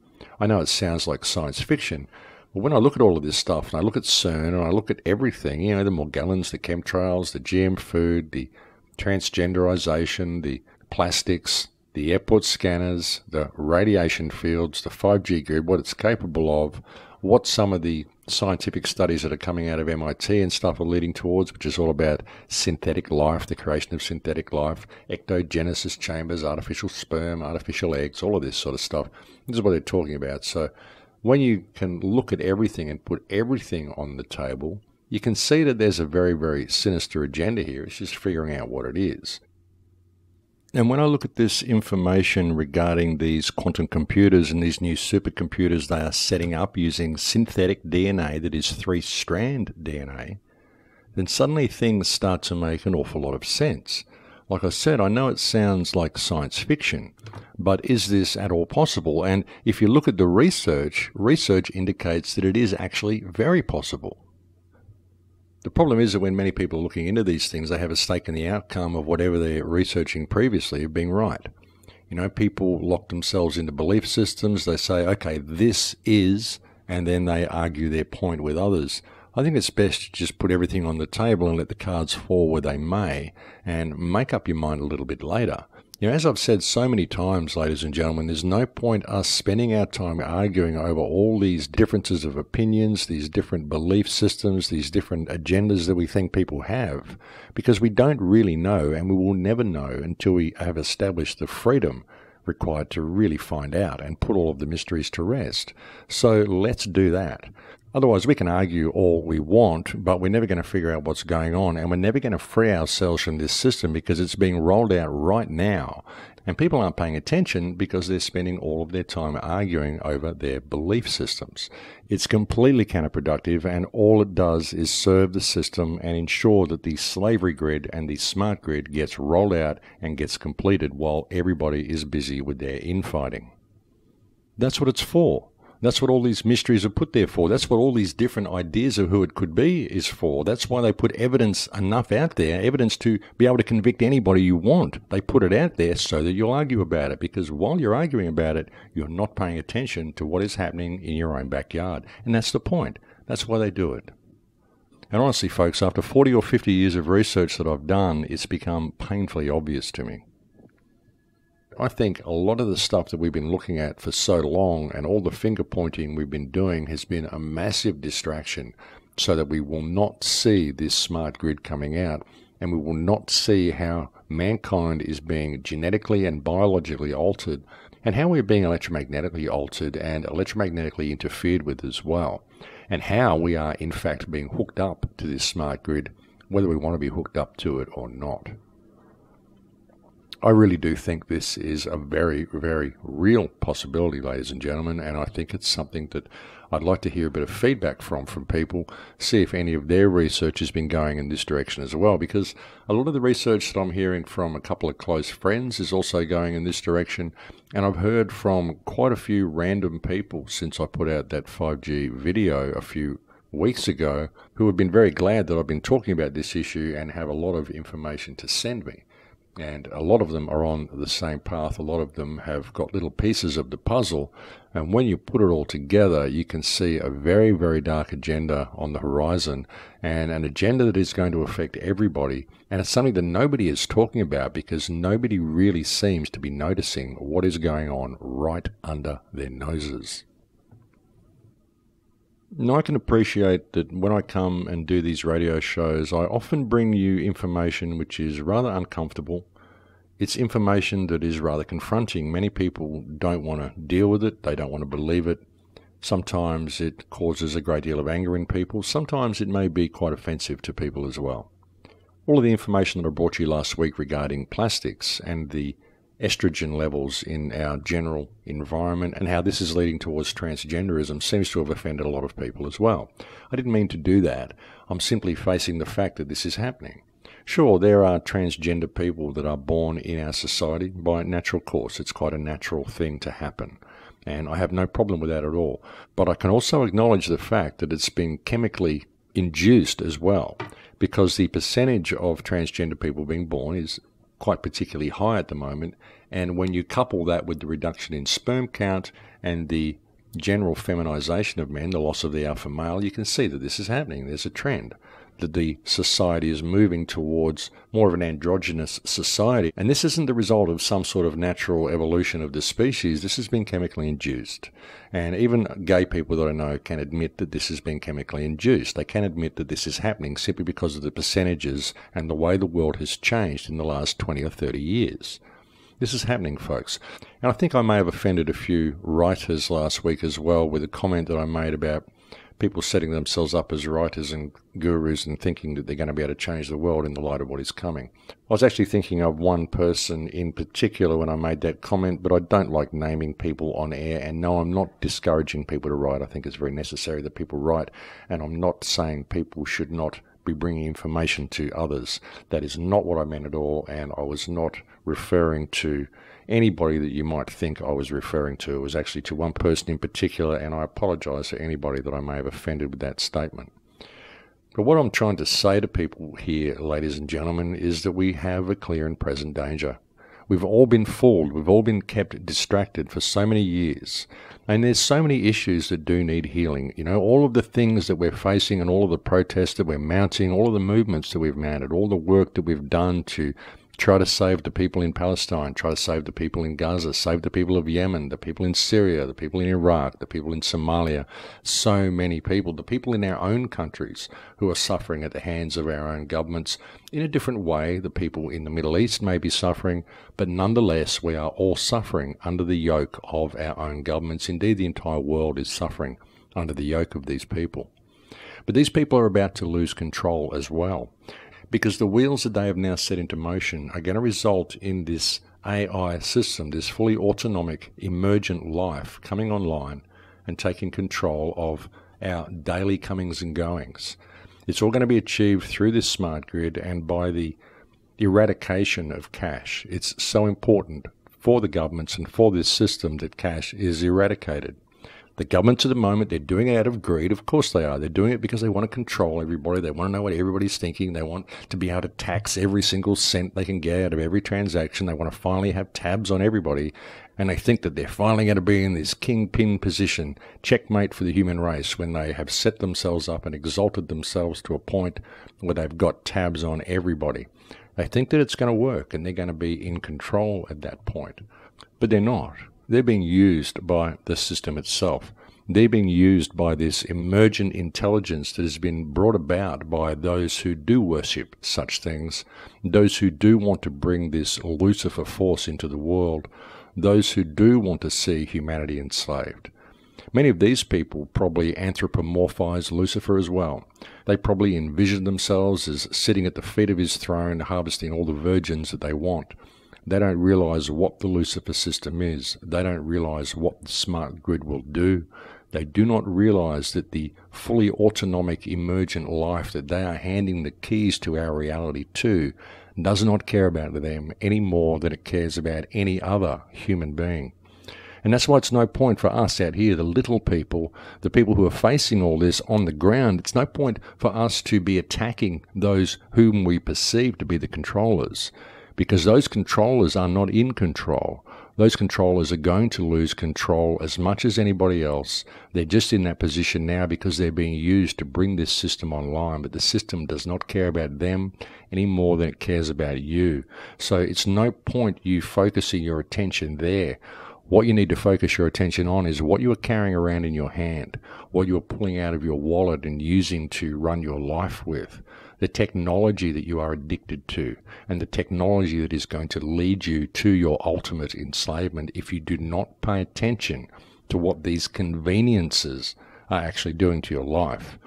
A: I know it sounds like science fiction, but when I look at all of this stuff, and I look at CERN, and I look at everything, the Morgellons, the chemtrails, the GM food, the transgenderization, the plastics, the airport scanners, the radiation fields, the 5G grid, what it's capable of, what some of the scientific studies that are coming out of MIT and stuff are leading towards, which is all about synthetic life, the creation of synthetic life, ectogenesis chambers, artificial sperm, artificial eggs, all of this sort of stuff. This is what they're talking about. So when you can look at everything and put everything on the table, you can see that there's a very, very sinister agenda here. It's just figuring out what it is. And when I look at this information regarding these quantum computers and these new supercomputers they are setting up using synthetic DNA that is three-strand DNA, then suddenly things start to make an awful lot of sense. Like I said, I know it sounds like science fiction, but is this at all possible? And if you look at the research indicates that it is actually very possible. The problem is that when many people are looking into these things, they have a stake in the outcome of whatever they're researching previously of being right. People lock themselves into belief systems. They say, okay, this is, and then they argue their point with others. I think it's best to just put everything on the table and let the cards fall where they may and make up your mind a little bit later. As I've said so many times, ladies and gentlemen, there's no point us spending our time arguing over all these differences of opinions, these different belief systems, these different agendas that we think people have, because we don't really know, and we will never know until we have established the freedom required to really find out and put all of the mysteries to rest. So let's do that. Otherwise, we can argue all we want, but we're never going to figure out what's going on, and we're never going to free ourselves from this system because it's being rolled out right now. And people aren't paying attention because they're spending all of their time arguing over their belief systems. It's completely counterproductive, and all it does is serve the system and ensure that the slavery grid and the smart grid gets rolled out and gets completed while everybody is busy with their infighting. That's what it's for. That's what all these mysteries are put there for. That's what all these different ideas of who it could be is for. That's why they put evidence enough out there, evidence to be able to convict anybody you want. They put it out there so that you'll argue about it, because while you're arguing about it, you're not paying attention to what is happening in your own backyard. And that's the point. That's why they do it. And honestly, folks, after 40 or 50 years of research that I've done, it's become painfully obvious to me. I think a lot of the stuff that we've been looking at for so long and all the finger pointing we've been doing has been a massive distraction so that we will not see this smart grid coming out. and we will not see how mankind is being genetically and biologically altered, and how we're being electromagnetically altered and electromagnetically interfered with as well, and how we are in fact being hooked up to this smart grid, whether we want to be hooked up to it or not. I really do think this is a very, very real possibility, ladies and gentlemen, and I think it's something that I'd like to hear a bit of feedback from people, see if any of their research has been going in this direction as well, because a lot of the research that I'm hearing from a couple of close friends is also going in this direction, and I've heard from quite a few random people since I put out that 5G video a few weeks ago who have been very glad that I've been talking about this issue and have a lot of information to send me. And a lot of them are on the same path. A lot of them have got little pieces of the puzzle. And when you put it all together, you can see a very, very dark agenda on the horizon, and an agenda that is going to affect everybody. And it's something that nobody is talking about because nobody really seems to be noticing what is going on right under their noses. Now, I can appreciate that when I come and do these radio shows, I often bring you information which is rather uncomfortable. It's information that is rather confronting. Many people don't want to deal with it. They don't want to believe it. Sometimes it causes a great deal of anger in people. Sometimes it may be quite offensive to people as well. All of the information that I brought you last week regarding plastics and the estrogen levels in our general environment and how this is leading towards transgenderism seems to have offended a lot of people as well. I didn't mean to do that. I'm simply facing the fact that this is happening. Sure, there are transgender people that are born in our society by natural course. It's quite a natural thing to happen, and I have no problem with that at all. But I can also acknowledge the fact that it's been chemically induced as well, because the percentage of transgender people being born is quite particularly high at the moment, and when you couple that with the reduction in sperm count and the general feminization of men, the loss of the alpha male, you can see that this is happening. There's a trend that the society is moving towards more of an androgynous society, and this isn't the result of some sort of natural evolution of the species. This has been chemically induced, and even gay people that I know can admit that this has been chemically induced. They can admit that this is happening simply because of the percentages and the way the world has changed in the last 20 or 30 years. This is happening, folks. And I think I may have offended a few writers last week as well with a comment that I made about people setting themselves up as writers and gurus and thinking that they're going to be able to change the world in the light of what is coming. I was actually thinking of one person in particular when I made that comment, but I don't like naming people on air, and no, I'm not discouraging people to write. I think it's very necessary that people write, and I'm not saying people should not be bringing information to others. That is not what I meant at all, and I was not referring to anybody that you might think I was referring to. It was actually to one person in particular, and I apologize to anybody that I may have offended with that statement. But what I'm trying to say to people here, ladies and gentlemen, is that we have a clear and present danger. We've all been fooled. We've all been kept distracted for so many years. And there's so many issues that do need healing. You know, all of the things that we're facing and all of the protests that we're mounting, all of the movements that we've mounted, all the work that we've done to try to save the people in Palestine, try to save the people in Gaza, save the people of Yemen, the people in Syria, the people in Iraq, the people in Somalia, so many people, the people in our own countries who are suffering at the hands of our own governments in a different way. The people in the Middle East may be suffering, but nonetheless we are all suffering under the yoke of our own governments. Indeed, the entire world is suffering under the yoke of these people. But these people are about to lose control as well, because the wheels that they have now set into motion are going to result in this AI system, this fully autonomic, emergent life coming online and taking control of our daily comings and goings. It's all going to be achieved through this smart grid and by the eradication of cash. It's so important for the governments and for this system that cash is eradicated. The governments at the moment, they're doing it out of greed. Of course they are. They're doing it because they want to control everybody. They want to know what everybody's thinking. They want to be able to tax every single cent they can get out of every transaction. They want to finally have tabs on everybody. And they think that they're finally going to be in this kingpin position, checkmate for the human race, when they have set themselves up and exalted themselves to a point where they've got tabs on everybody. They think that it's going to work and they're going to be in control at that point. But they're not. They're being used by the system itself. They're being used by this emergent intelligence that has been brought about by those who do worship such things, those who do want to bring this Lucifer force into the world, those who do want to see humanity enslaved. Many of these people probably anthropomorphize Lucifer as well. They probably envision themselves as sitting at the feet of his throne, harvesting all the virgins that they want. They don't realize what the Lucifer system is. They don't realize what the smart grid will do. They do not realize that the fully autonomic emergent life that they are handing the keys to our reality to does not care about them any more than it cares about any other human being. And that's why it's no point for us out here, the little people, the people who are facing all this on the ground, it's no point for us to be attacking those whom we perceive to be the controllers, because those controllers are not in control. Those controllers are going to lose control as much as anybody else. They're just in that position now because they're being used to bring this system online, but the system does not care about them any more than it cares about you. So it's no point you focusing your attention there. What you need to focus your attention on is what you are carrying around in your hand, what you are pulling out of your wallet and using to run your life with, the technology that you are addicted to, and the technology that is going to lead you to your ultimate enslavement if you do not pay attention to what these conveniences are actually doing to your life.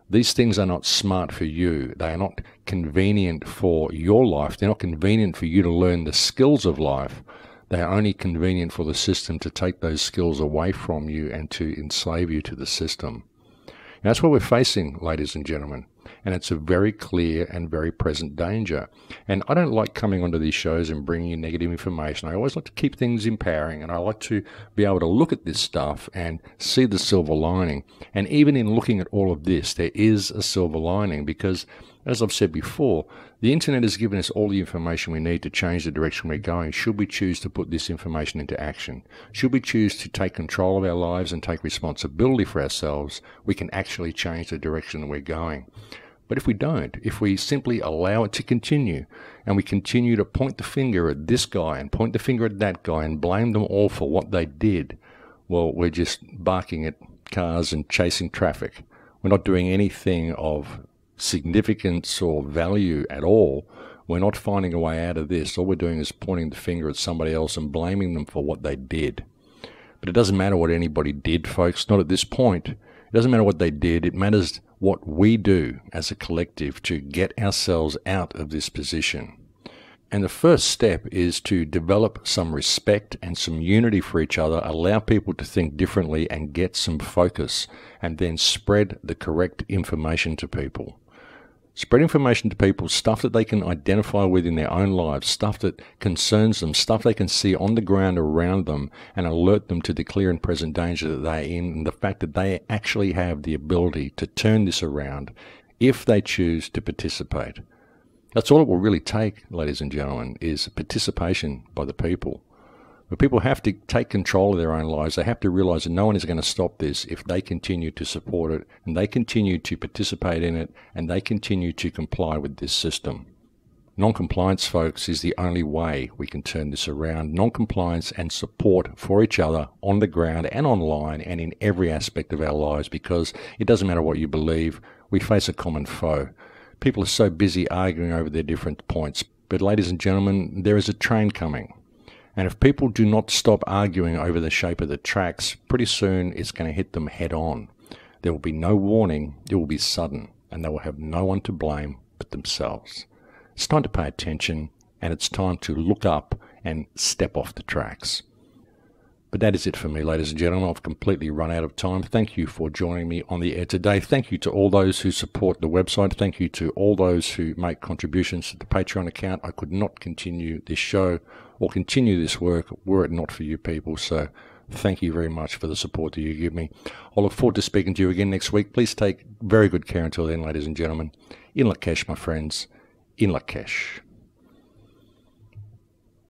A: These things are not smart for you. They are not convenient for your life. They're not convenient for you to learn the skills of life. They are only convenient for the system to take those skills away from you and to enslave you to the system. And that's what we're facing, ladies and gentlemen. And it's a very clear and very present danger. And I don't like coming onto these shows and bringing you negative information. I always like to keep things empowering, and I like to be able to look at this stuff and see the silver lining. And even in looking at all of this, there is a silver lining because, as I've said before, the internet has given us all the information we need to change the direction we're going, should we choose to put this information into action. Should we choose to take control of our lives and take responsibility for ourselves, we can actually change the direction that we're going. But if we don't, if we simply allow it to continue, and we continue to point the finger at this guy and point the finger at that guy and blame them all for what they did, well, we're just barking at cars and chasing traffic. We're not doing anything of significance or value at all. We're not finding a way out of this. All we're doing is pointing the finger at somebody else and blaming them for what they did. But it doesn't matter what anybody did, folks, not at this point. It doesn't matter what they did. It matters what we do as a collective to get ourselves out of this position. And the first step is to develop some respect and some unity for each other, allow people to think differently and get some focus, and then spread the correct information to people. Spread information to people, stuff that they can identify with in their own lives, stuff that concerns them, stuff they can see on the ground around them, and alert them to the clear and present danger that they're in, and the fact that they actually have the ability to turn this around if they choose to participate. That's all it will really take, ladies and gentlemen, is participation by the people. But people have to take control of their own lives. They have to realize that no one is going to stop this if they continue to support it, and they continue to participate in it, and they continue to comply with this system. Non-compliance, folks, is the only way we can turn this around. Non-compliance and support for each other on the ground and online and in every aspect of our lives, because it doesn't matter what you believe, we face a common foe. People are so busy arguing over their different points. But ladies and gentlemen, there is a train coming. And if people do not stop arguing over the shape of the tracks, pretty soon it's going to hit them head on. There will be no warning, it will be sudden, and they will have no one to blame but themselves. It's time to pay attention, and it's time to look up and step off the tracks. But that is it for me, ladies and gentlemen. I've completely run out of time. Thank you for joining me on the air today. Thank you to all those who support the website. Thank you to all those who make contributions to the Patreon account. I could not continue this show or continue this work were it not for you people. So thank you very much for the support that you give me. I'll look forward to speaking to you again next week. Please take very good care until then, ladies and gentlemen. In Lakesh, my friends. In Lakesh.